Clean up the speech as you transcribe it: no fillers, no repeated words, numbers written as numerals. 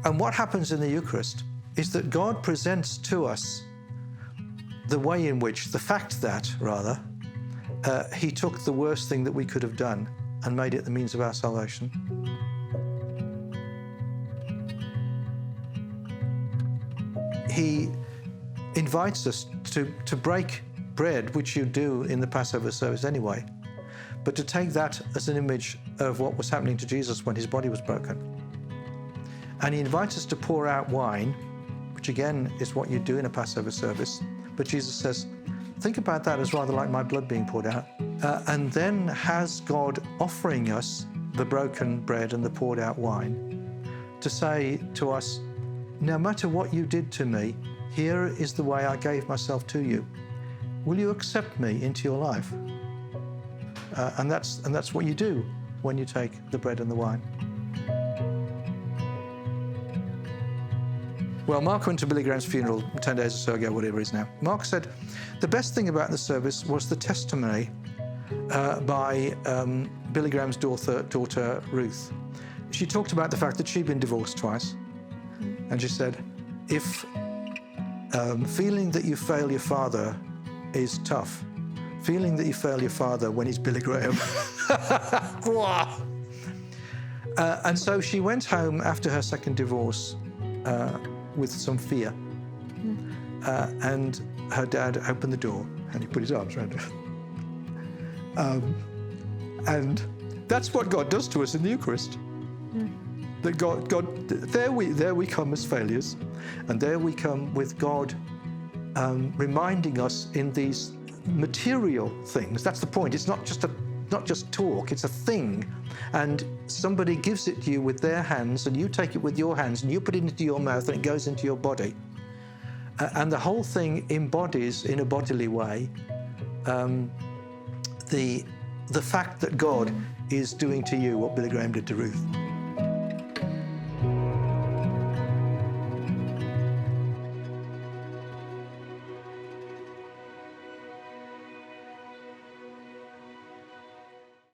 And what happens in the Eucharist is that God presents to us the way in which, the fact that, rather, he took the worst thing that we could have done and made it the means of our salvation. He invites us to break bread, which you do in the Passover service anyway, but to take that as an image of what was happening to Jesus when his body was broken. And he invites us to pour out wine, which again is what you do in a Passover service. But Jesus says, think about that as rather like my blood being poured out. And then has God offering us the broken bread and the poured out wine to say to us, no matter what you did to me, here is the way I gave myself to you. Will you accept me into your life? And that's what you do when you take the bread and the wine. Well, Mark went to Billy Graham's funeral 10 days or so ago, whatever it is now. Mark said the best thing about the service was the testimony by Billy Graham's daughter Ruth. She talked about the fact that she'd been divorced twice. And she said, if feeling that you fail your father is tough, feeling that you fail your father when he's Billy Graham. And so she went home after her second divorce with some fear. And her dad opened the door and he put his arms around her. And that's what God does to us in the Eucharist. That God, there we come as failures, and there we come with God reminding us in these material things. That's the point. It's not just talk, it's a thing. And somebody gives it to you with their hands, and you take it with your hands, and you put it into your mouth, and it goes into your body. And the whole thing embodies, in a bodily way, the fact that God is doing to you what Billy Graham did to Ruth.